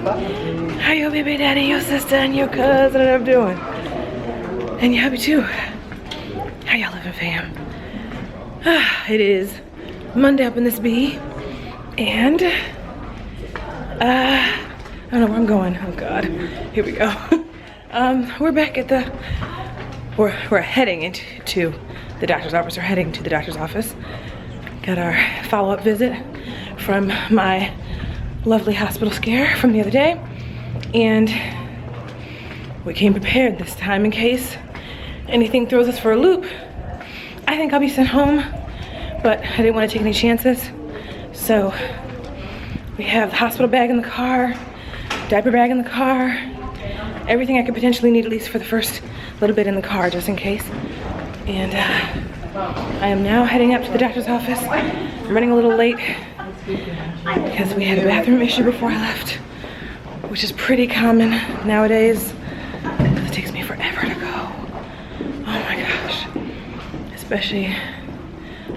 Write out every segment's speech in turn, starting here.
How your baby daddy, your sister, and your cousin are doing? And your hubby too. How y'all living, fam? It is Monday up in this bee, and I don't know where I'm going. Oh God, here we go. We're back at the. We're heading into the doctor's office. We're heading to the doctor's office. Got our follow-up visit from my lovely hospital scare from the other day, and we came prepared this time in case anything throws us for a loop. I think I'll be sent home, but I didn't want to take any chances. So we have the hospital bag in the car, diaper bag in the car, everything I could potentially need at least for the first little bit in the car just in case. And I am now heading up to the doctor's office. I'm running a little late because we had a bathroom issue before I left, which is pretty common nowadays. It takes me forever to go. Oh my gosh. Especially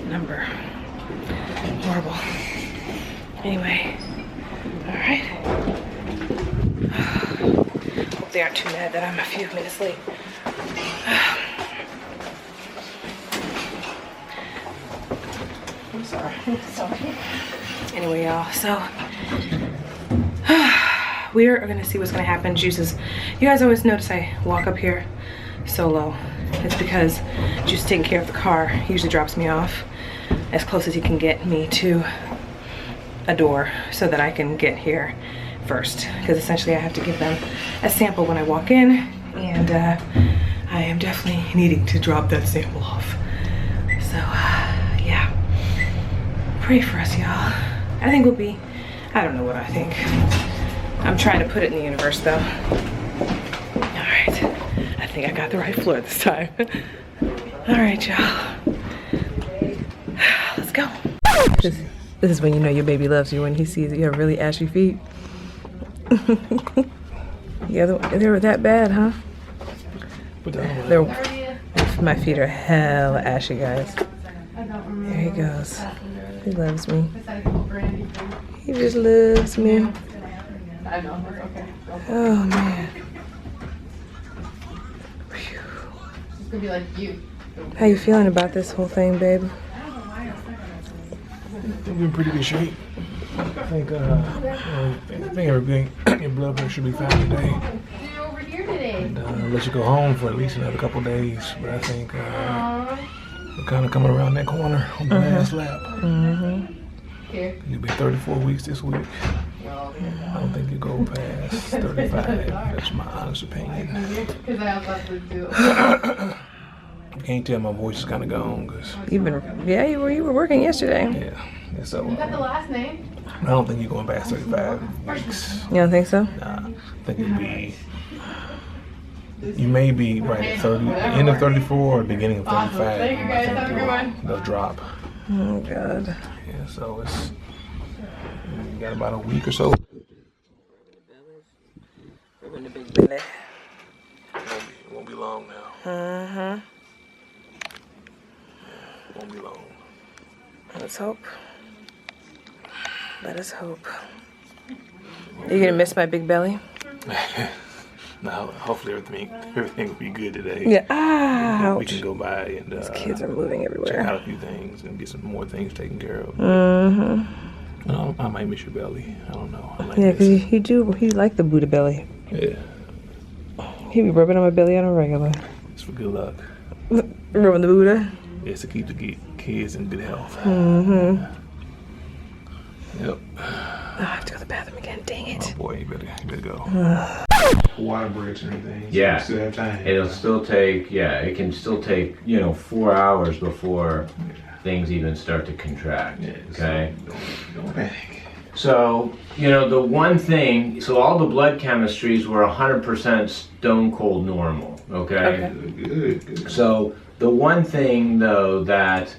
number. Horrible. Anyway. Alright. Hope they aren't too mad that I'm a few minutes late. I'm sorry. Anyway, y'all, so we're gonna see what's gonna happen. Juices, you guys always notice I walk up here solo. It's because Juice is taking care of the car. He usually drops me off as close as he can get me to a door so that I can get here first, because essentially I have to give them a sample when I walk in, and I am definitely needing to drop that sample off. So yeah, pray for us, y'all. I think we'll be, I don't know what I think. I'm trying to put it in the universe though. All right, I think I got the right floor this time. All right, y'all, let's go. This is when you know your baby loves you, when he sees you have really ashy feet. Yeah, they were that bad, huh? My feet are hella ashy, guys. There he goes. He loves me. He just loves me. Oh man. How you feeling about this whole thing, babe? We're in pretty good shape. I think everything, your blood pressure should be fine today. And let you go home for at least another couple days. But I think we're kind of coming around that corner on the last lap. You'll be 34 weeks this week. I don't think you go past 35. That's my honest opinion. You can't tell my voice is kind of gone because you were working yesterday. Yeah. So you got the last name? I don't think you're going past 35 weeks. You don't think so? Nah, I think you may be right at 30, end of 34 or beginning of 35. Thank you guys. Have a good one. They'll drop. Oh God. Yeah, so you got about a week or so. It won't be long now. Won't be long. Let's hope. Let us hope. Are you gonna miss my big belly? No, hopefully everything will be good today. Yeah. Ouch. We can go by and these kids are moving everywhere. Check out a few things and get some more things taken care of. I might miss your belly. I don't know. Yeah, because he like the Buddha belly. Yeah. He be rubbing on my belly on a regular. It's for good luck. Rubbing the Buddha? It's to keep the kids in good health. Yep. Oh, I have to go to the bathroom again. Dang it. Oh boy, you better go. Water breaks and everything. So yeah. You still have time. It'll still take, it can still take, 4 hours before things even start to contract. Yeah, okay? So don't panic. So, the one thing, so all the blood chemistries were 100% stone cold normal. Okay. Good. So the one thing though that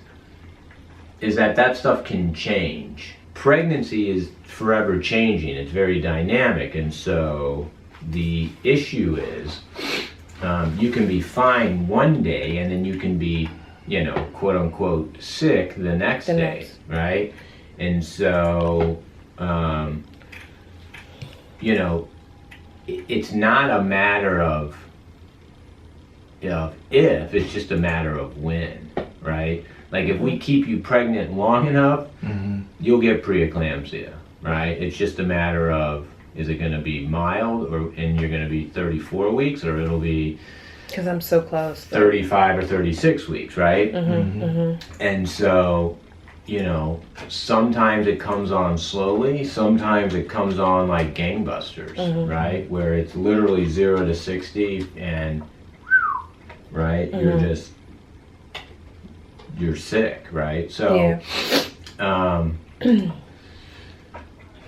stuff can change. Pregnancy is forever changing. It's very dynamic, and so the issue is you can be fine one day and then you can be, quote unquote sick the next day, right? And so you know, it's not a matter of if, it's just a matter of when, right? Like if we keep you pregnant long enough, you'll get preeclampsia, right? It's just a matter of, is it going to be mild, and you're going to be 34 weeks, or it'll be Because I'm so close. 35 or 36 weeks, right? And so, you know, sometimes it comes on slowly, sometimes it comes on like gangbusters, right? Where it's literally 0 to 60 and, right, you're sick, right? So,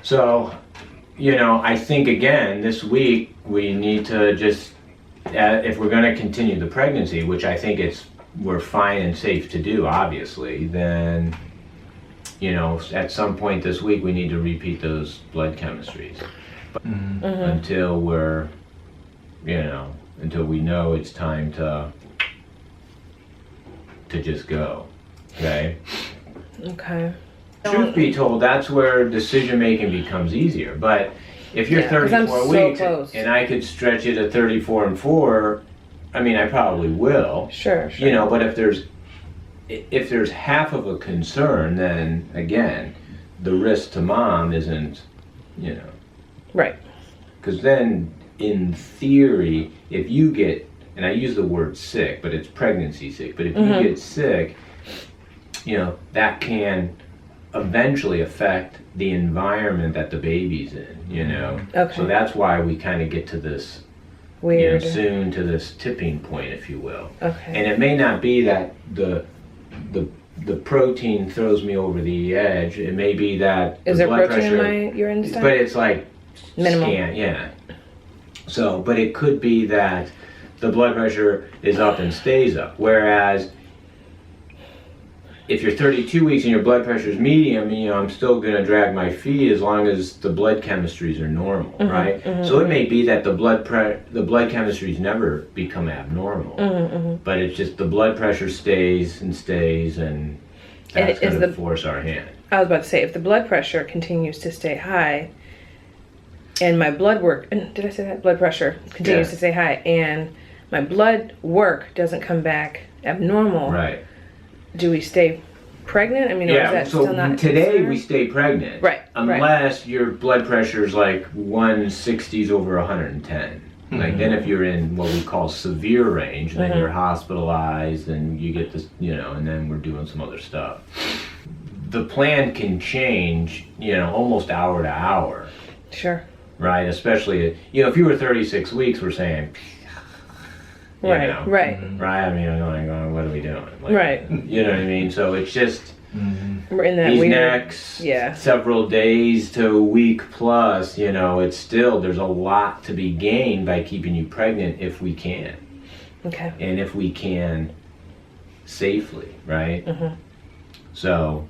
so, you know, I think again, this week we need to just, if we're going to continue the pregnancy, which I think we're fine and safe to do, obviously, then, you know, at some point this week we need to repeat those blood chemistries. But until we're, you know, until we know it's time to just go, okay? Okay. Truth be told, that's where decision making becomes easier. But if you're 34 weeks and I could stretch it to 34 and 4, I mean, I probably will. Sure. You know, but if there's half of a concern, then again, the risk to mom isn't, you know. Right. Because then, in theory, if you get, and I use the word sick, but it's pregnancy sick, but if you get sick, you know, that can eventually affect the environment that the baby's in, you know. Okay. So that's why we kind of get to this, Weird. you know, soon to this tipping point, if you will. Okay. And it may not be that the protein throws me over the edge. It may be that Is the there blood protein pressure, in my urine this time? but it's like Minimal. yeah. So, but it could be that the blood pressure is up and stays up. Whereas if you're 32 weeks and your blood pressure is medium, you know, I'm still going to drag my feet as long as the blood chemistries are normal, right? So it may be that the blood chemistries never become abnormal, but it's just the blood pressure stays, and that's going to force our hand. I was about to say, if the blood pressure continues to stay high, and my blood work, did I say that? Blood pressure continues to stay high, and my blood work doesn't come back abnormal. Right. Do we stay pregnant? I mean, or is that so still not today considered? we stay pregnant. Right. Unless your blood pressure is like 160s over 110. Like then if you're in what we call severe range, then you're hospitalized and you get this, you know, and then we're doing some other stuff. The plan can change, you know, almost hour to hour. Sure. Right, especially, you know, if you were 36 weeks, we're saying, you Right, know, right. Right, I mean, I'm going, what are we doing? Like, Right. You know what I mean? So it's just, We're in that these weird... next yeah. several days to a week plus, you know, it's still, there's a lot to be gained by keeping you pregnant if we can. Okay. And if we can safely, right? So,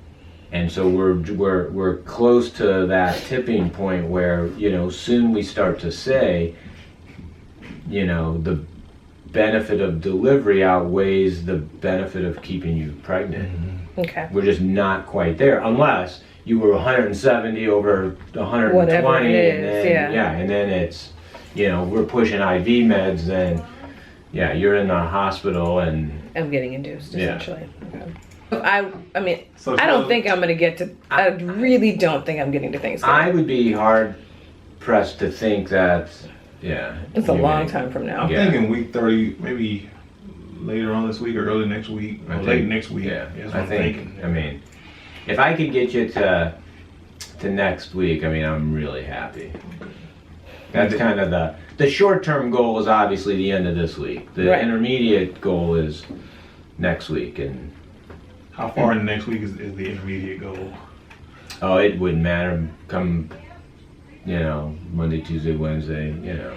and so we're close to that tipping point where, you know, soon we start to say, you know, the benefit of delivery outweighs the benefit of keeping you pregnant. Okay. We're just not quite there unless you were 170 over 120 Whatever it is, and then yeah. and then it's, you know, we're pushing IV meds, then yeah, you're in the hospital and I'm getting induced, Yeah. essentially. Okay. I mean, So I don't think I'm going to get to... I really don't think I'm getting to Thanksgiving. I would be hard pressed to think that, yeah. It's a you long may- time from now. I'm Yeah. thinking week 30, maybe later on this week or early next week, or late next week. Yeah, That's what I I'm think, thinking. I mean, if I could get you to next week, I mean, I'm really happy. That's kind of the short-term goal is obviously the end of this week. The Right. intermediate goal is next week, and How far in the next week is the intermediate goal? oh, it wouldn't matter. Come, you know, Monday, Tuesday, Wednesday, you know.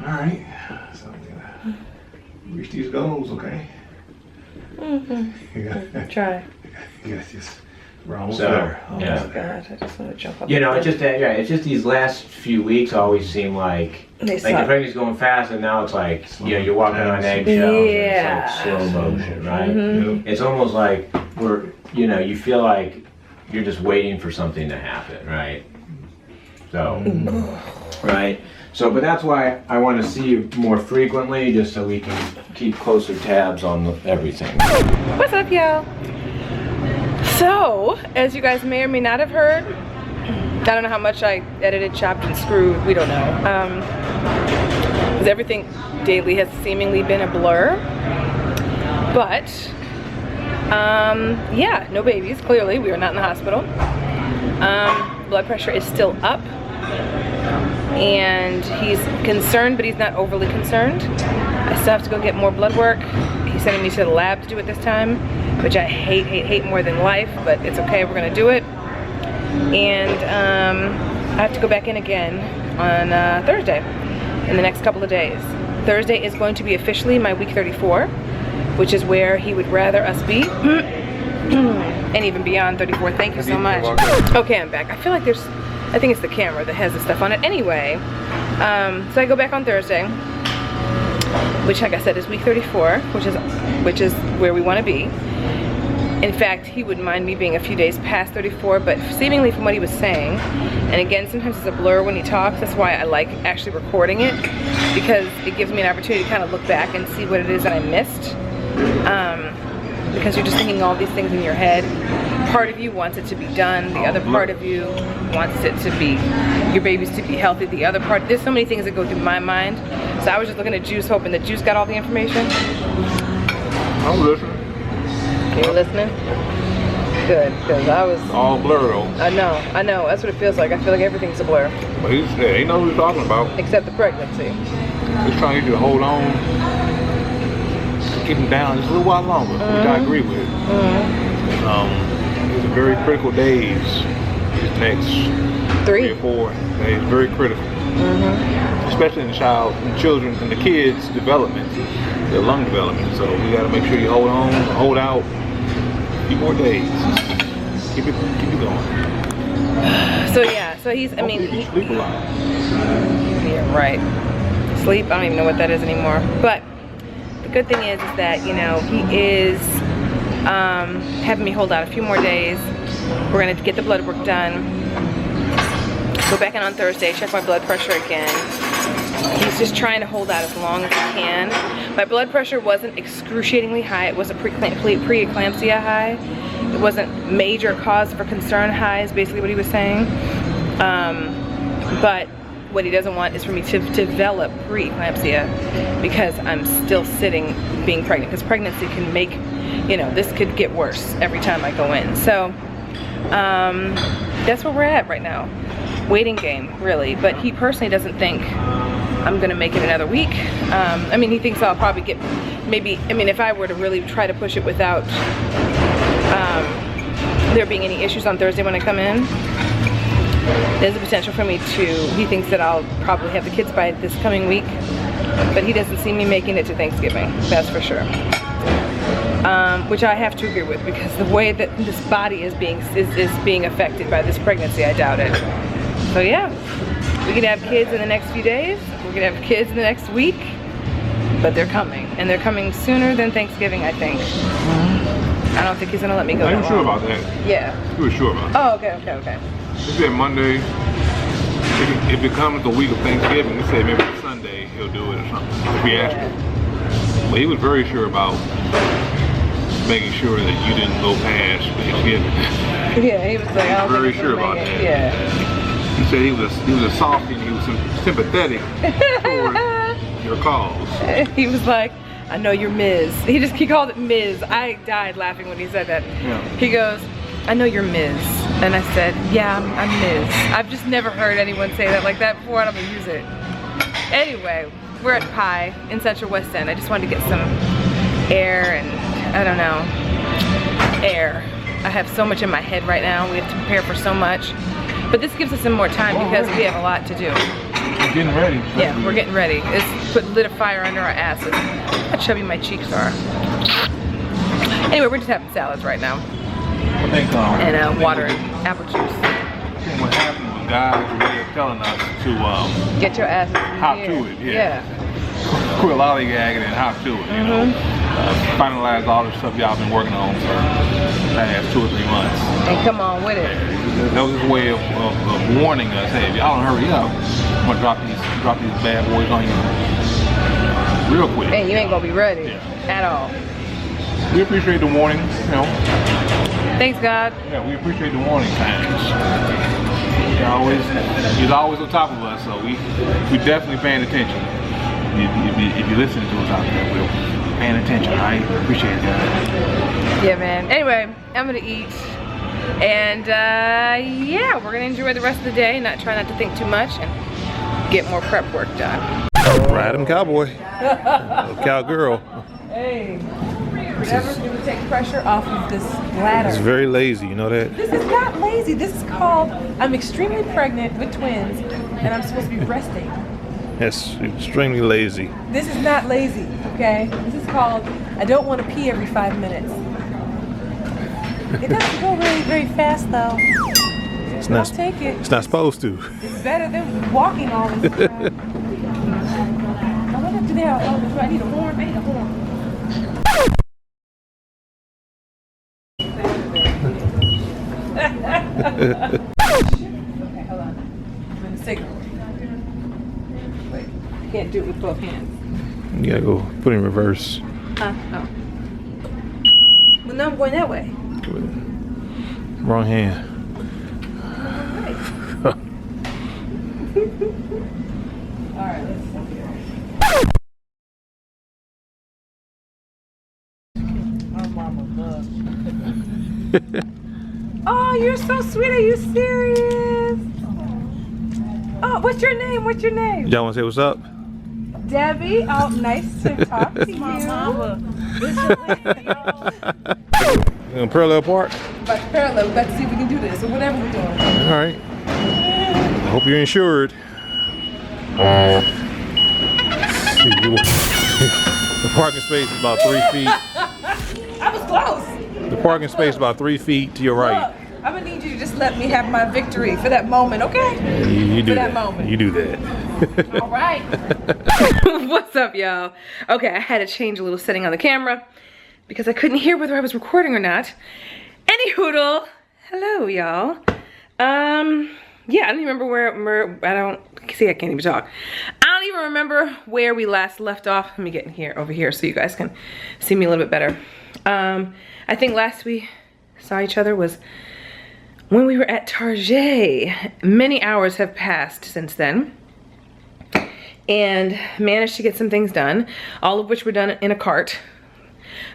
All right. So I'm gonna reach these goals, okay? Try. Yes, yes. We're almost So, there. yeah. Oh, God. I just want to jump up. You know, it's just that, yeah, it's just these last few weeks always seem like They the suck. pregnancy's going fast, and now it's like, you know, you're walking on eggshells. Yeah. And it's like slow motion, right? Yep. It's almost like you know, you feel like you're just waiting for something to happen, right? So, right? So, but that's why I want to see you more frequently, just so we can keep closer tabs on everything. What's up, y'all? So, as you guys may or may not have heard, I don't know how much I edited, chopped, and screwed. We don't know. Because everything daily has seemingly been a blur. But, yeah, no babies, clearly. We are not in the hospital. Blood pressure is still up. And he's concerned, but he's not overly concerned. I still have to go get more blood work. He's sending me to the lab to do it this time, which I hate more than life, but it's okay, we're gonna do it. And I have to go back in again on Thursday, in the next couple of days. Thursday is going to be officially my week 34, which is where he would rather us be. And even beyond 34, thank you so much. Okay, I'm back. I feel like I think it's the camera that has the stuff on it. Anyway, so I go back on Thursday, which, like I said, is week 34, which is where we want to be. In fact, he wouldn't mind me being a few days past 34, but seemingly from what he was saying, and again, sometimes it's a blur when he talks. That's why I like actually recording it, because it gives me an opportunity to kind of look back and see what it is that I missed. Because you're just thinking all these things in your head. Part of you wants it to be done. The other part of you wants it to be, your babies to be healthy. The other part, there's so many things that go through my mind. So I was just looking at Juice, hoping that Juice got all the information. I'm listening. You listening? Good, because I was... All blur though. I know. That's what it feels like. I feel like everything's a blur. But he knows what he's talking about. Except the pregnancy. He's trying to get you to hold on. Keep him down just a little while longer, which I agree with. These are very critical days. These next 3 or 4 days, very critical. Especially in the children, and the kids' development, their lung development. So we got to make sure you hold on, hold out a few more days. Keep it going. So yeah, so he's, I mean, you sleep a lot. Yeah, right. Sleep, I don't even know what that is anymore. But the good thing is that, you know, he is having me hold out a few more days. We're gonna get the blood work done. Go back in on Thursday, check my blood pressure again. He's just trying to hold out as long as he can. My blood pressure wasn't excruciatingly high. It wasn't pre-eclampsia high. It wasn't major cause for concern high, is basically what he was saying. But what he doesn't want is for me to develop pre-eclampsia, because I'm still sitting being pregnant. Because pregnancy can make, you know, this could get worse every time I go in. So that's where we're at right now. Waiting game, really. But he personally doesn't think I'm gonna make it another week. I mean, he thinks I'll probably get, maybe, I mean, if I were to really try to push it without there being any issues on Thursday when I come in, there's a potential for me to, he thinks that I'll probably have the kids by this coming week, but he doesn't see me making it to Thanksgiving, that's for sure. Which I have to agree with, because the way that this body is being affected by this pregnancy, I doubt it. So yeah, we could have kids in the next few days, we could have kids in the next week, but they're coming, and they're coming sooner than Thanksgiving, I think. I don't think he's gonna let me go. Are you sure about that? Yeah. You were sure about that? Oh, okay. He said Monday, if it comes the week of Thanksgiving, he said maybe Sunday he'll do it or something, if we asked him. But he was very sure about making sure that you didn't go past Thanksgiving. Yeah, he was like, I don't very think sure about that. Yeah. He said he was a softy and he was sympathetic toward your cause. He was like, I know you're Ms. He called it Ms. I died laughing when he said that. Yeah. He goes, I know you're Ms. And I said, yeah, I'm Ms. I've just never heard anyone say that like that before. I don't even use it. Anyway, we're at Pie in Central West End. I just wanted to get some air and, I don't know, air. I have so much in my head right now. We have to prepare for so much. But this gives us some more time because we have a lot to do. We're getting ready. Yeah, we're getting ready. It's lit a fire under our asses. How chubby my cheeks are. Anyway, we're just having salads right now. I think, and water and apple juice. I think what happened was guys were telling us to get your asses hop to it. Yeah. Quit lollygagging and hop to it. You know, finalize all the stuff y'all been working on for the past 2 or 3 months. And come on with it. That was his way of warning us, hey, if y'all don't hurry up, gonna drop these bad boys on you real quick. And you ain't gonna be ready Yeah. at all. We appreciate the warning, you know. Thanks, God. Yeah, we appreciate the warning signs. He's always on top of us, so we definitely paying attention. If you're listening to us out there, we're paying attention. I appreciate it, guys. Yeah, man. Anyway, I'm gonna eat. And yeah, we're gonna enjoy the rest of the day, try not to think too much, and get more prep work done. Ride him, cowboy. Cowgirl. Hey, whatever's gonna take pressure off of this bladder. It's very lazy, you know that? This is not lazy. This is called, I'm extremely pregnant with twins, and I'm supposed to be resting. That's extremely lazy. This is not lazy, okay? This is called, I don't want to pee every 5 minutes. It doesn't go really very fast though. It's I'll not. take it. It's not supposed to. It's better than walking all this time. I wonder if they have, oh, I need a horn. I need a horn. Okay, hold on. I'm in the signal. Wait, I can't do it with both hands. You gotta go put it in reverse. Oh. Well, no, I'm going that way. Wrong hand. All right, let's see here. My mama loves you. Oh, you're so sweet. Are you serious? Oh, what's your name? What's your name? Y'all wanna say what's up? Debbie. Oh, nice to talk to you. In parallel park? But parallel, let's see if we can do this or whatever we're doing. All right. I hope you're insured. The parking space is about 3 feet. I was close. The parking space is about 3 feet to your right. Look, I'm gonna need you to just let me have my victory for that moment, okay? You do for that that. moment. You do that. All right. What's up, y'all? Okay, I had to change a little setting on the camera because I couldn't hear whether I was recording or not. Any hoodle. Hello, y'all. Yeah, I don't even remember where I can't even talk. I don't even remember where we last left off. Let me get in here, over here, so you guys can see me a little bit better. I think last we saw each other was when we were at Target. Many hours have passed since then, and managed to get some things done, all of which were done in a cart.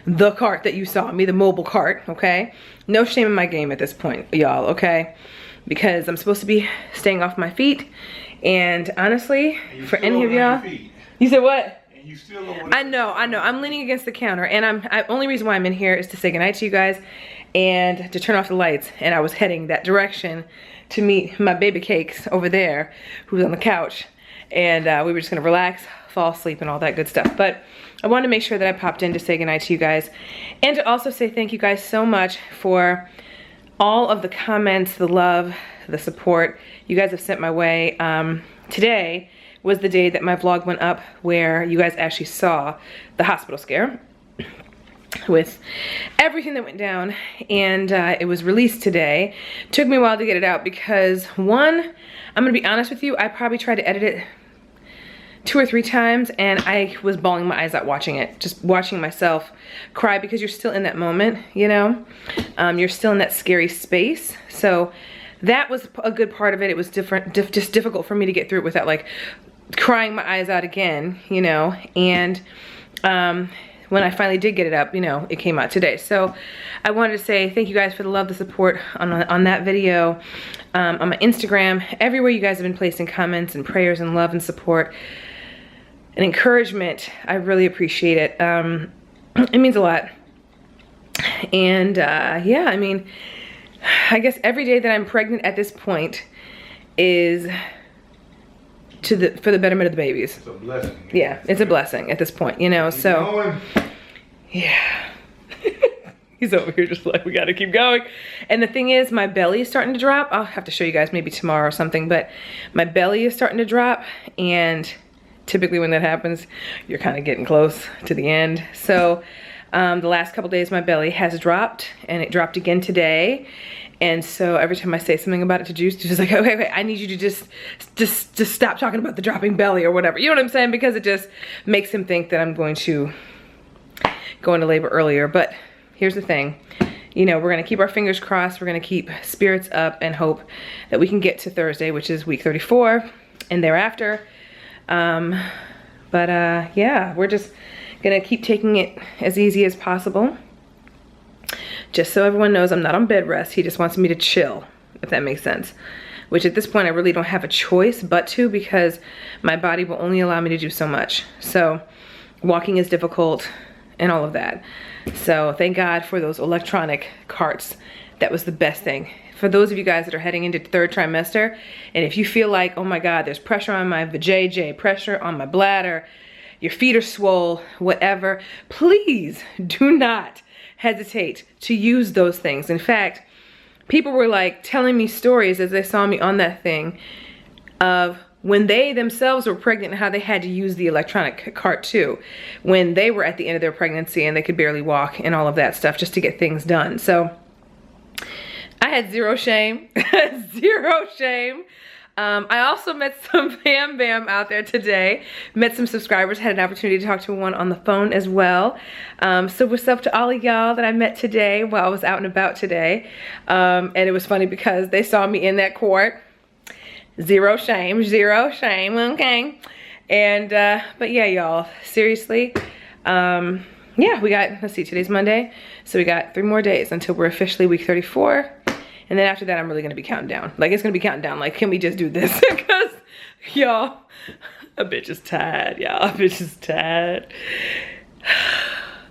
The cart that you saw me, the mobile cart, okay? No shame in my game at this point, y'all, okay? Because I'm supposed to be staying off my feet, and honestly, for any of y'all, you said what? You still I know, I'm leaning against the counter, and only reason why I'm in here is to say goodnight to you guys and to turn off the lights, and I was heading that direction to meet my baby cakes over there, who's on the couch, and we were just gonna relax, fall asleep, and all that good stuff. But I wanted to make sure that I popped in to say goodnight to you guys, and to also say thank you guys so much for all of the comments, the love, the support you guys have sent my way. Today was the day that my vlog went up where you guys actually saw the hospital scare with everything that went down, and it was released today. Took me a while to get it out because, one, I'm gonna be honest with you, I probably tried to edit it 2 or 3 times, and I was bawling my eyes out watching it, just watching myself cry, because you're still in that moment, you know? You're still in that scary space. So that was a good part of it. It was just difficult for me to get through it without like crying my eyes out again, you know? And when I finally did get it up, you know, it came out today. So I wanted to say thank you guys for the love, the support on that video, on my Instagram, everywhere you guys have been placing comments and prayers and love and support and encouragement. I really appreciate it. It means a lot. And yeah, I mean, I guess every day that I'm pregnant at this point is for the betterment of the babies. It's a blessing. Yeah, it's a blessing at this point, you know, so. Yeah. He's over here just like, we gotta keep going. And the thing is, my belly is starting to drop. I'll have to show you guys maybe tomorrow or something, but my belly is starting to drop, and typically when that happens, you're kind of getting close to the end. So The last couple days my belly has dropped, and it dropped again today. And so every time I say something about it to Juice, Juice is like, okay, wait, I need you to just stop talking about the dropping belly or whatever. You know what I'm saying? Because it just makes him think that I'm going to go into labor earlier. But here's the thing. You know, we're gonna keep our fingers crossed. We're gonna keep spirits up and hope that we can get to Thursday, which is week 34 and thereafter. Yeah, we're just gonna keep taking it as easy as possible. Just so everyone knows, I'm not on bed rest. He just wants me to chill, if that makes sense. Which at this point, I really don't have a choice but to, because my body will only allow me to do so much. So walking is difficult and all of that. So thank God for those electronic carts. That was the best thing. For those of you guys that are heading into 3rd trimester, and if you feel like, oh my God, there's pressure on my vajayjay, pressure on my bladder, your feet are swole, whatever, please do not hesitate to use those things. In fact, people were like telling me stories as they saw me on that thing of when they themselves were pregnant and how they had to use the electronic cart too, when they were at the end of their pregnancy and they could barely walk and all of that stuff just to get things done. So I had zero shame, zero shame. I also met some Bam Bam out there today. Met some subscribers, had an opportunity to talk to one on the phone as well. So what's up to all of y'all that I met today while I was out and about today. And it was funny because they saw me in that court. Zero shame, okay. And, but yeah, y'all, seriously. Yeah, we got, let's see, today's Monday. So we got 3 more days until we're officially week 34. And then after that, I'm really gonna be counting down. Like, it's gonna be counting down. Like, can we just do this? Because, y'all, a bitch is tired, y'all. A bitch is tired.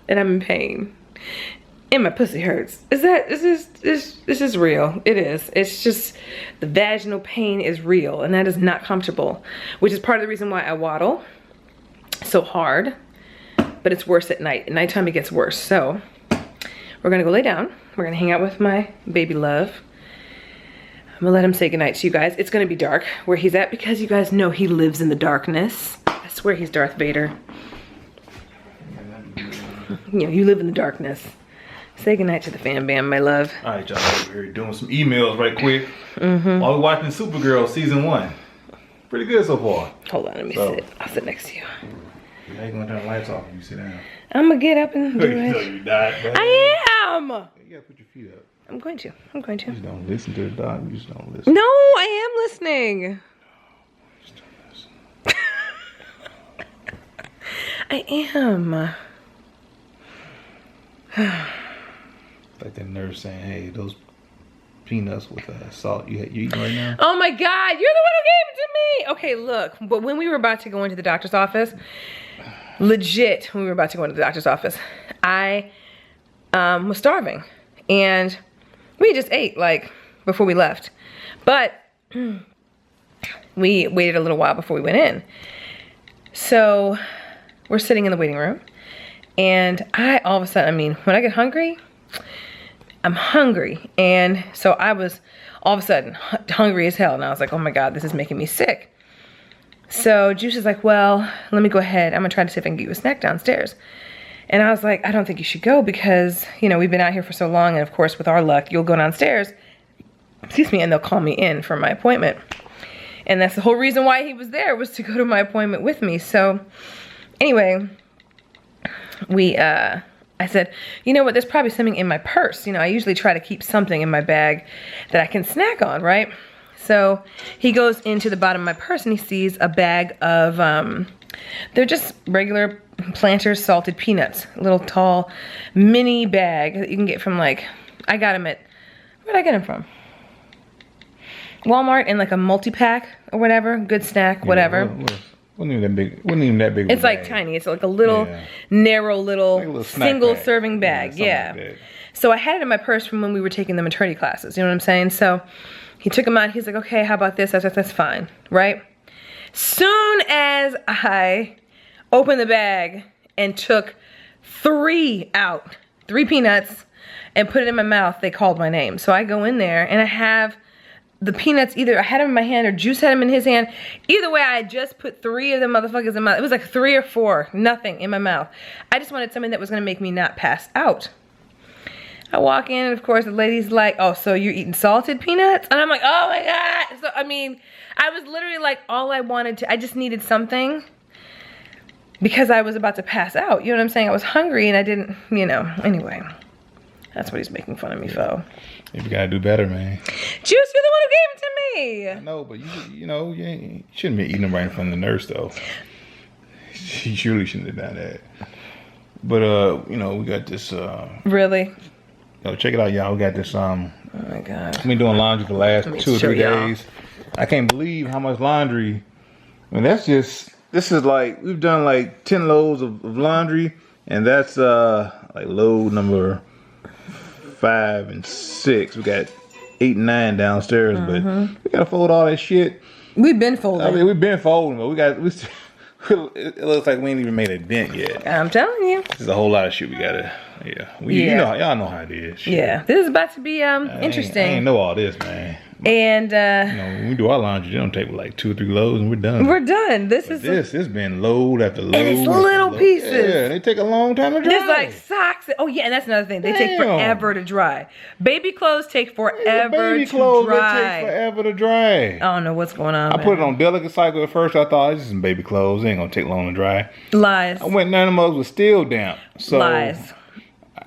And I'm in pain. And my pussy hurts. Is this real? It is. It's just, the vaginal pain is real, and that is not comfortable. Which is part of the reason why I waddle so hard. But it's worse at night. At nighttime, it gets worse. So, we're gonna go lay down. We're gonna hang out with my baby love. I'm gonna let him say goodnight to you guys. It's gonna be dark where he's at because you guys know he lives in the darkness. I swear he's Darth Vader. You know, you live in the darkness. Say goodnight to the fam bam, my love. All right, y'all, over here doing some emails right quick. While we're watching Supergirl season 1. Pretty good so far. Hold on, let me sit. I'll sit next to you. How you gonna turn the lights off if you sit down? I'm gonna get up and do You know it. you died, bro. I am! You gotta put your feet up. I'm going to. You just don't listen to the dog. You just don't listen. No, I am listening. Just don't listen. I am. Like that nurse saying, hey, those peanuts with salt you eating right now? Oh my God, you're the one who gave it to me. Okay, look, but when we were about to go into the doctor's office, legit, when we were about to go into the doctor's office, I was starving. And we just ate, like, before we left. But we waited a little while before we went in. So we're sitting in the waiting room. And all of a sudden, I mean, when I get hungry, I'm hungry. And so I was all of a sudden hungry as hell. And I was like, oh my God, this is making me sick. So Juice is like, well, let me go ahead. I'm gonna try to see if I can get you a snack downstairs. And I was like, I don't think you should go because, you know, we've been out here for so long. And of course, with our luck, you'll go downstairs, excuse me, and they'll call me in for my appointment. And that's the whole reason why he was there, was to go to my appointment with me. So anyway, I said, you know what, there's probably something in my purse. You know, I usually try to keep something in my bag that I can snack on, right? So he goes into the bottom of my purse and he sees a bag of, they're just regular Planters salted peanuts. A little tall mini bag that you can get from, like, I got them at, where'd I get them from? Walmart, in like a multi-pack or whatever. Good snack, whatever. Wasn't even that big. Wasn't even that big. It's like tiny. It's like a little narrow little single serving bag. Yeah. Like so I had it in my purse from when we were taking the maternity classes. You know what I'm saying? So he took them out. He's like, okay, how about this? I was like, that's fine, right? Soon as I opened the bag and took 3 out, 3 peanuts, and put it in my mouth, they called my name. So I go in there and I have the peanuts, either I had them in my hand or Juice had them in his hand. Either way, I just put 3 of them motherfuckers in my mouth. It was like 3 or 4, nothing in my mouth. I just wanted something that was gonna make me not pass out. I walk in and of course the lady's like, oh, so you're eating salted peanuts? And I'm like, oh my God. So, I mean, I was literally like, I just needed something because I was about to pass out. You know what I'm saying? I was hungry and I didn't, you know, anyway. That's what he's making fun of me for. You gotta do better, man. Juice, you're the one who gave them to me. I know, but you know, you shouldn't be eating them right in front of the nurse, though. She surely shouldn't have done that. But you know, we got this. Really? Check it out, y'all. We got this. Oh my God. I've been doing laundry for the last 2 or 3 days. I can't believe how much laundry. I mean, that's just. This is like we've done like 10 loads of laundry, and that's like load number 5 and 6. We got 8 and 9 downstairs, but we gotta fold all that shit. We've been folding. I mean, we've been folding, but it looks like we ain't even made a dent yet. I'm telling you. There's a whole lot of shit we gotta. You know, y'all know how it is. Shit. Yeah, this is about to be interesting. I ain't know all this, man. And you know, when we do our laundry, it don't take like 2 or 3 loads, and we're done. We're done. It's been load after load. And it's little pieces. Yeah, they take a long time to dry. There's like socks. Oh yeah, and that's another thing. They take forever to dry. Baby clothes take forever baby to clothes, dry. They take forever to dry. I don't know what's going on. I put it on delicate cycle at first. I thought it's just some baby clothes. They ain't gonna take long to dry. Lies. I went 9 of those was still damp. So lies.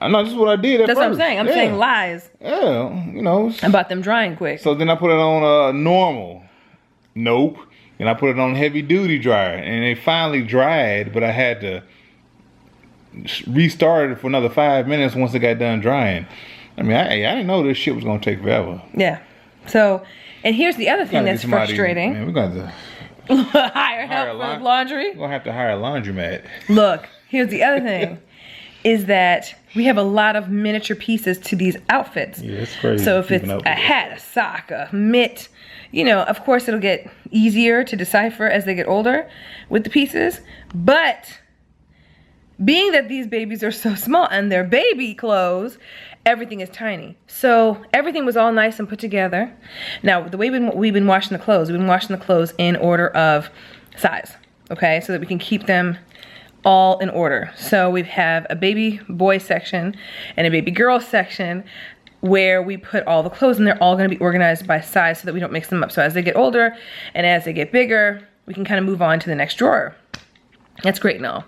I know this is what I did at That's first. what I'm saying. I'm saying lies. Yeah, you know. About them drying quick. So then I put it on normal. Nope. And I put it on heavy duty dryer, and it finally dried, but I had to restart it for another 5 minutes once it got done drying. I mean, I didn't know this shit was gonna take forever. Yeah. So, and here's the other thing that's frustrating. Man, we're gonna have to hire help for laundry. We're gonna have to hire a laundromat. Look, here's the other thing. Is that we have a lot of miniature pieces to these outfits. Yeah, it's crazy. So if it's a hat, a sock, a mitt, you know, of course it'll get easier to decipher as they get older with the pieces. But being that these babies are so small and they're baby clothes, everything is tiny. So everything was all nice and put together. Now, the way we've been washing the clothes, we've been washing the clothes in order of size, okay? So that we can keep them all in order. So we have a baby boy section and a baby girl section where we put all the clothes, and they're all going to be organized by size so that we don't mix them up. So as they get older and as they get bigger, we can kind of move on to the next drawer. That's great and all.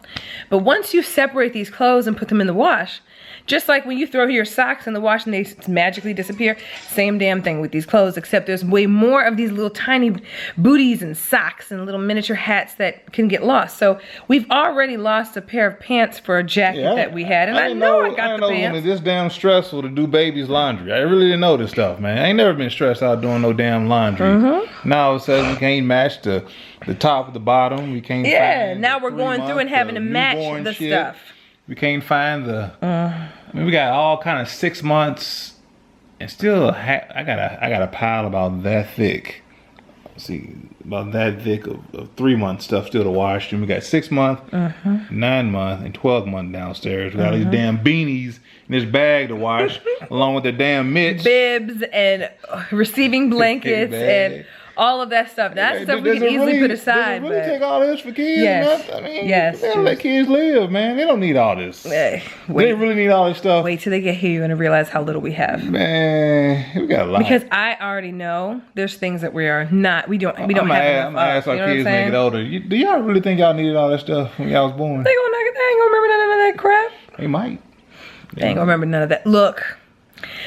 But once you separate these clothes and put them in the wash, just like when you throw your socks in the wash and they magically disappear, same damn thing with these clothes, except there's way more of these little tiny booties and socks and little miniature hats that can get lost. So we've already lost a pair of pants for a jacket that we had, and I know I got the pants. It's this damn stressful to do baby's laundry. I really didn't know this stuff, man. I ain't never been stressed out doing no damn laundry. Now it says we can't match the top of the bottom. We can't. Yeah, now we're going through and having to match the stuff. We can't find the. I mean, we got all kind of 6 months, and still I got a pile about that thick. Let's see, about that thick of 3 month stuff still to wash. And we got 6 month, 9 month, and 12 month downstairs. We got these damn beanies in this bag to wash, along with the damn mitts, bibs, and receiving blankets and all of that stuff. That's stuff we can easily put aside. Does it really take all this for kids? Yes. I mean, yes. They don't let kids live, man. They don't need all this. They really need all this stuff. Wait till they get here, you're gonna realize how little we have. Man, we got a lot. Because I already know there's things that we don't have enough. I'm gonna ask our kids when they get older. Do y'all really think y'all needed all that stuff when y'all was born? They ain't gonna remember none of that crap. They might. They ain't gonna remember none of that. Look.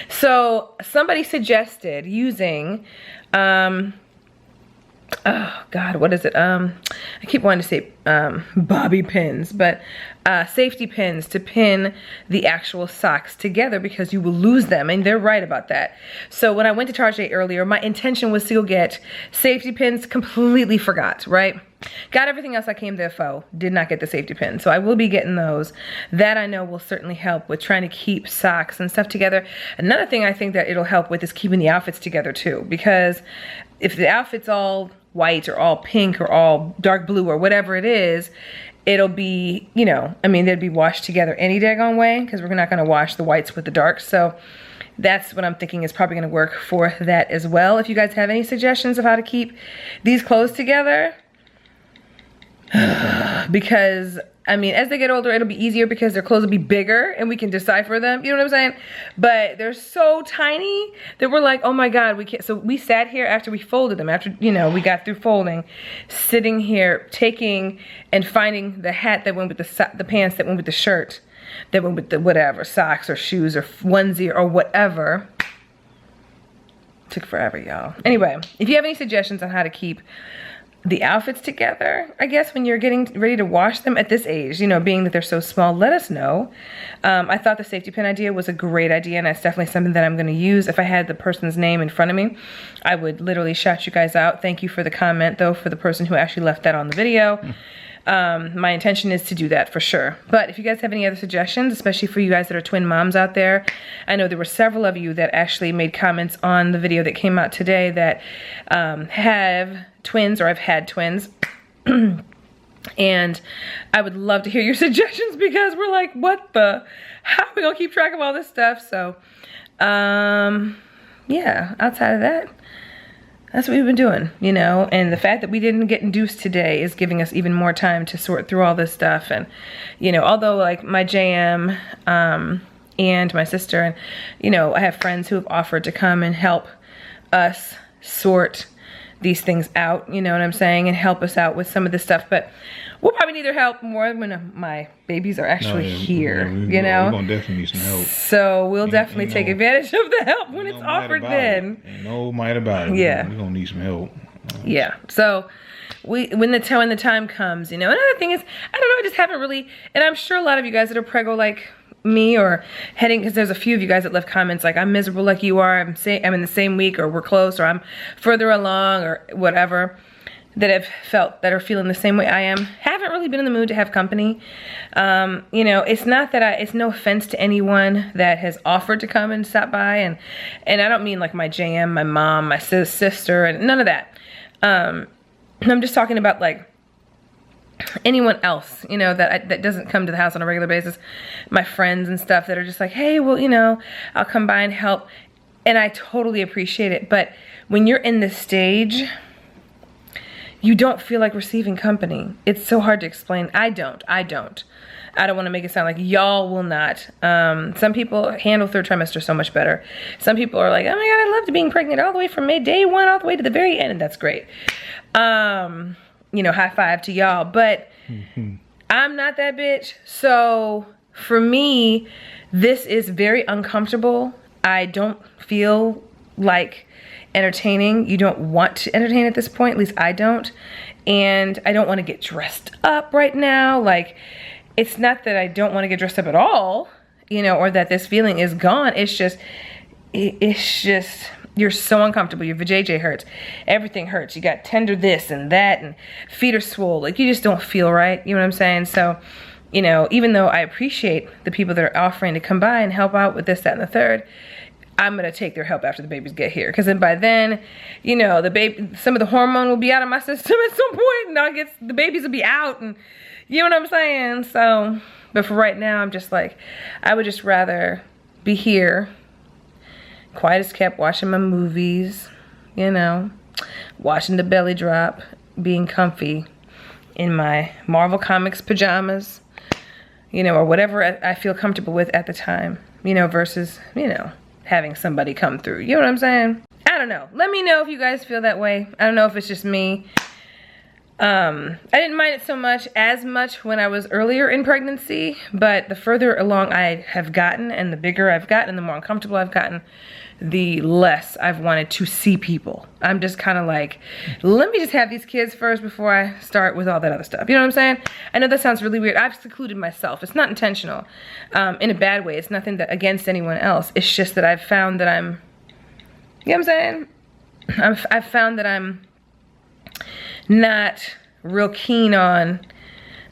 So somebody suggested using oh God, what is it? I keep wanting to say bobby pins, but safety pins to pin the actual socks together because you will lose them, and they're right about that. So when I went to Target earlier, my intention was to go get safety pins, completely forgot, right? Got everything else I came there for, did not get the safety pins. So I will be getting those. That I know will certainly help with trying to keep socks and stuff together. Another thing I think that it'll help with is keeping the outfits together too, because if the outfit's all white or all pink or all dark blue or whatever it is, it'll be, you know, I mean, they'd be washed together any daggone way because we're not going to wash the whites with the darks. So that's what I'm thinking is probably gonna work for that as well. If you guys have any suggestions of how to keep these clothes together, because I mean, as they get older, it'll be easier because their clothes will be bigger and we can decipher them. You know what I'm saying? But they're so tiny that we're like, oh my God, we can't. So we sat here after we folded them, after, you know, we got through folding, sitting here, taking and finding the hat that went with the pants that went with the shirt, that went with the whatever, socks or shoes or onesie or whatever. Took forever, y'all. Anyway, if you have any suggestions on how to keep the outfits together, I guess, when you're getting ready to wash them at this age, you know, being that they're so small, let us know. I thought the safety pin idea was a great idea, and that's definitely something that I'm going to use. If I had the person's name in front of me, I would literally shout you guys out. Thank you for the comment, though, for the person who actually left that on the video. My intention is to do that for sure. But if you guys have any other suggestions, especially for you guys that are twin moms out there, I know there were several of you that actually made comments on the video that came out today that have twins or have had twins. And I would love to hear your suggestions because we're like, what the, how are we gonna keep track of all this stuff? So, yeah, outside of that, that's what we've been doing, you know, and the fact that we didn't get induced today is giving us even more time to sort through all this stuff. And, you know, although like my JM and my sister and, you know, I have friends who have offered to come and help us sort these things out, you know what I'm saying, and help us out with some of this stuff. But we'll probably need their help more when my babies are actually here, you know. We're gonna definitely need some help. So we'll definitely take advantage of the help when it's offered then. Ain't no might about it. Yeah. We're gonna need some help. Yeah. So when the time comes, you know. Another thing is, I don't know, I just haven't really, and I'm sure a lot of you guys that are preggo like me or heading, because there's a few of you guys that left comments like, I'm miserable like you are, I'm in the same week, or we're close, or I'm further along, or whatever, that are feeling the same way I am, haven't really been in the mood to have company. You know, it's not that it's no offense to anyone that has offered to come and stop by, and I don't mean like my JM, my mom, my sister, and none of that. I'm just talking about like anyone else, you know, that doesn't come to the house on a regular basis, my friends and stuff that are just like, hey, well, you know, I'll come by and help, and I totally appreciate it. But when you're in this stage, you don't feel like receiving company. It's so hard to explain. I don't want to make it sound like y'all will not. Some people handle third trimester so much better. Some people are like, oh my God, I loved being pregnant all the way from day one all the way to the very end, and that's great. You know, high five to y'all, but I'm not that bitch. So for me, this is very uncomfortable. I don't feel like entertaining. You don't want to entertain at this point, at least I don't. And I don't want to get dressed up right now. Like, it's not that I don't want to get dressed up at all, you know, or that this feeling is gone. It's just, you're so uncomfortable. Your vajayjay hurts. Everything hurts. You got tender this and that, and feet are swole. Like, you just don't feel right. You know what I'm saying? So, you know, even though I appreciate the people that are offering to come by and help out with this, that, and the third, I'm going to take their help after the babies get here. Because then by then, you know, some of the hormone will be out of my system at some point, and the babies will be out, and you know what I'm saying? So, but for right now, I'm just like, I would just rather be here, quiet as kept, watching my movies, you know, watching the belly drop, being comfy in my Marvel Comics pajamas, you know, or whatever I feel comfortable with at the time, you know, versus, you know, having somebody come through. You know what I'm saying? I don't know. Let me know if you guys feel that way. I don't know if it's just me. I didn't mind it as much when I was earlier in pregnancy, but the further along I have gotten, and the bigger I've gotten, the more uncomfortable I've gotten, the less I've wanted to see people. I'm just kind of like, let me just have these kids first before I start with all that other stuff. You know what I'm saying? I know that sounds really weird. I've secluded myself. It's not intentional, in a bad way. It's nothing against anyone else. It's just that I've found that you know what I'm saying? I've found that I'm not real keen on,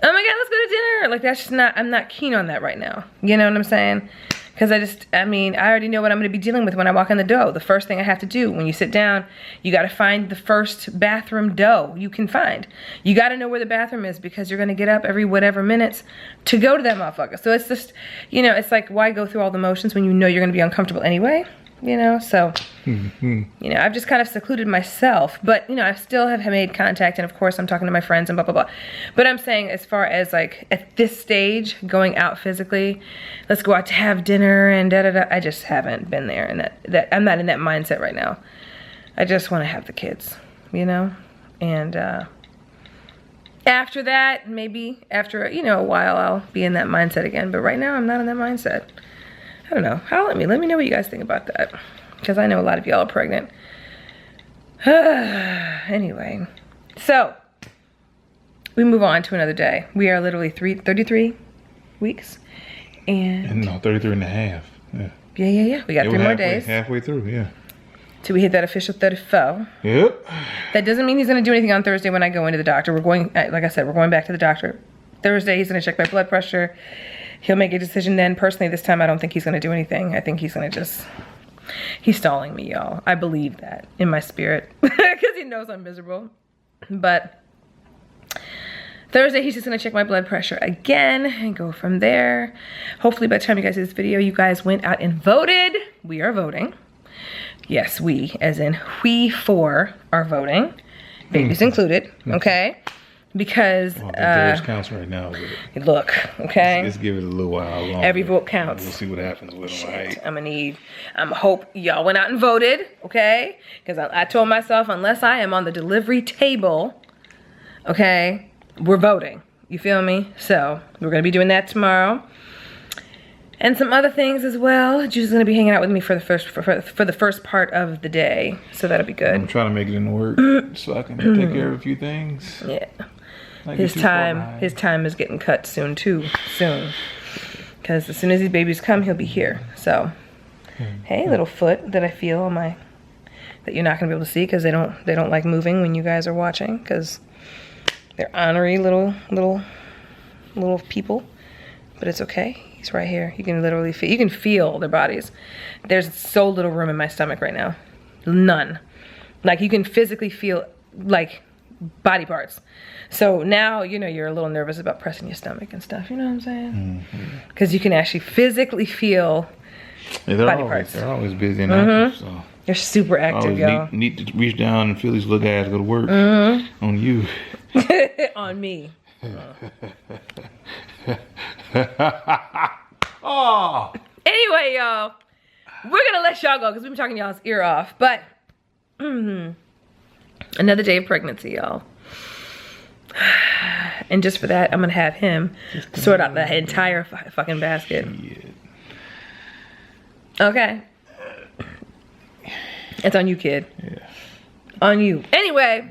oh my God, let's go to dinner. Like, that's just not, I'm not keen on that right now. You know what I'm saying? Because I mean, I already know what I'm going to be dealing with when I walk in the door. The first thing I have to do when you sit down, you got to find the first bathroom door you can find. You got to know where the bathroom is because you're going to get up every whatever minutes to go to that motherfucker. So it's just, you know, it's like, why go through all the motions when you know you're going to be uncomfortable anyway? You know, so, you know, I've just kind of secluded myself, but, you know, I still have made contact, and of course I'm talking to my friends and blah, blah, blah. But I'm saying, as far as like at this stage, going out physically, let's go out to have dinner and da da da, I just haven't been there, and that I'm not in that mindset right now. I just want to have the kids, you know, and after that, maybe after, you know, a while, I'll be in that mindset again, but right now I'm not in that mindset. I don't know. Let me know what you guys think about that, because I know a lot of y'all are pregnant. Anyway, so we move on to another day. We are literally 33 weeks, and no, 33 and a half. Yeah. Yeah. We got 3 more days. Halfway through, yeah. Till we hit that official 34. Yep. That doesn't mean he's going to do anything on Thursday when I go into the doctor. We're going, like I said, we're going back to the doctor Thursday. He's going to check my blood pressure. He'll make a decision then. Personally, this time I don't think he's going to do anything. I think he's going to just, he's stalling me, y'all. I believe that in my spirit because he knows I'm miserable. But Thursday, he's just going to check my blood pressure again and go from there. Hopefully by the time you guys see this video, you guys went out and voted. We are voting. Yes, we, as in we 4 are voting. Babies included, okay? Because the votes counts right now. Look, okay. Let's give it a little while longer. Every vote counts. We'll see what happens with them. Right? I'm hope y'all went out and voted, okay? Because I told myself, unless I am on the delivery table, okay, we're voting. You feel me? So we're gonna be doing that tomorrow, and some other things as well. Juice is gonna be hanging out with me for the first part of the day, so that'll be good. I'm trying to make it into work so I can take care of a few things. Yeah. His time is getting cut soon, because as soon as these babies come, he'll be here. So, hey, little foot that I feel on my, that you're not gonna be able to see because they don't like moving when you guys are watching, because they're ornery little people. But it's okay. He's right here. You can literally feel. You can feel their bodies. There's so little room in my stomach right now. None. Like you can physically feel like body parts. So now, you know, you're a little nervous about pressing your stomach and stuff, you know what I'm saying? Because you can actually phically feel body parts. They're always busy and active, so. They're super active, y'all. Need to reach down and feel these little guys go to work on you. On me. Oh. Anyway, y'all, we're gonna let y'all go because we've been talking y'all's ear off, but another day of pregnancy, y'all. And just for that, I'm gonna have him sort out the entire fucking basket. Okay. It's on you, kid. Yeah. On you. Anyway.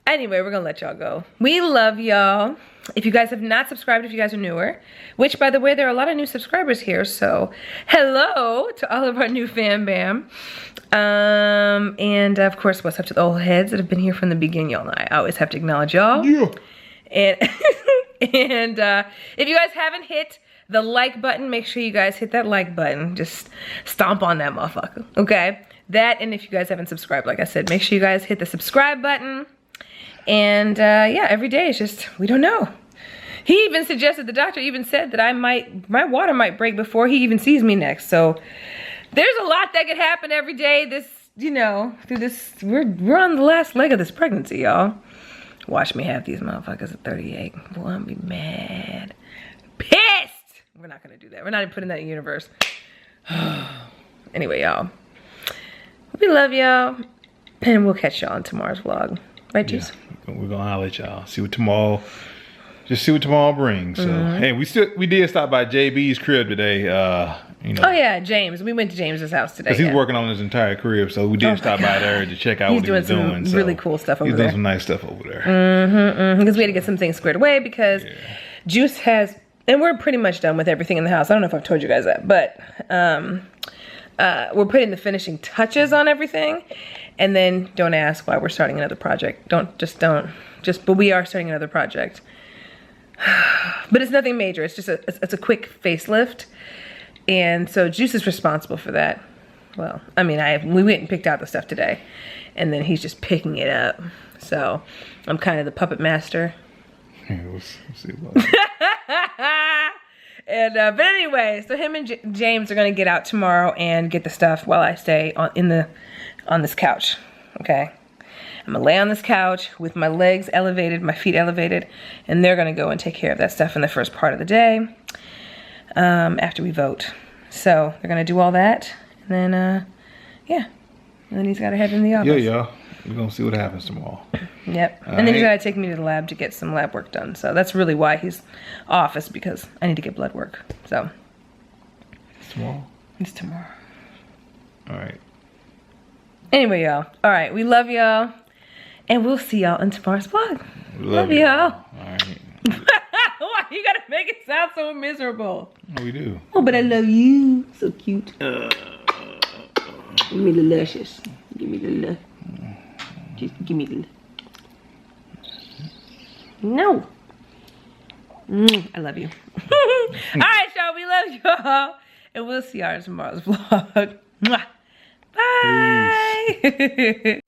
Anyway, we're gonna let y'all go. We love y'all. If you guys have not subscribed, if you guys are newer, which by the way, there are a lot of new subscribers here, so hello to all of our new fam bam. And of course, what's up to the old heads that have been here from the beginning, y'all know I always have to acknowledge y'all. Yeah. And if you guys haven't hit the like button, make sure you guys hit that like button. Just stomp on that motherfucker, okay? That, and if you guys haven't subscribed, like I said, make sure you guys hit the subscribe button. And yeah, every day it's just, we don't know. He even suggested, the doctor even said that my water might break before he even sees me next. So there's a lot that could happen every day. This, you know, through this, we're on the last leg of this pregnancy, y'all. Watch me have these motherfuckers at 38. Boy, I'm gonna be mad. Pissed! We're not gonna do that. We're not even putting that in the universe. Anyway, y'all. We love y'all. And we'll catch y'all on tomorrow's vlog. Right, Juice? Yeah, we're gonna holler at y'all. See what tomorrow brings. So hey, we did stop by JB's crib today. You know. Oh yeah, James. We went to James's house today. Because he's working on his entire crib, so we did stop by there to check out what he was doing. He's doing some really cool stuff over there. He's doing some nice stuff over there. Because we had to get some things squared away because Juice has, and we're pretty much done with everything in the house. I don't know if I've told you guys that, but we're putting the finishing touches on everything. And then don't ask why we're starting another project. But we are starting another project. But it's nothing major. It's just it's a quick facelift. And so Juice is responsible for that. Well, I mean, we went and picked out the stuff today, and then he's just picking it up. So I'm kind of the puppet master. Yeah, we'll see about that. And but anyway, so him and James are gonna get out tomorrow and get the stuff while I stay on this couch. Okay, I'm gonna lay on this couch with my legs elevated, my feet elevated, and they're gonna go and take care of that stuff in the first part of the day after we vote. So they're gonna do all that, and then yeah, and then he's gotta head in the office. Yeah, y'all. We're gonna see what happens tomorrow. Yep. And then he's gotta take me to the lab to get some lab work done. So that's really why he's off, is because I need to get blood work. So It's tomorrow. it's tomorrow. All right. Anyway, y'all. All right, we love y'all, and we'll see y'all in tomorrow's vlog. Love y'all. All right. Why you gotta make it sound so miserable? Oh, we do. Oh, but I love you. So cute. Give me the luscious. Give me the lush. Just give me the. No. I love you. All right, y'all. We love y'all, and we'll see y'all in tomorrow's vlog. Mwah. Bye.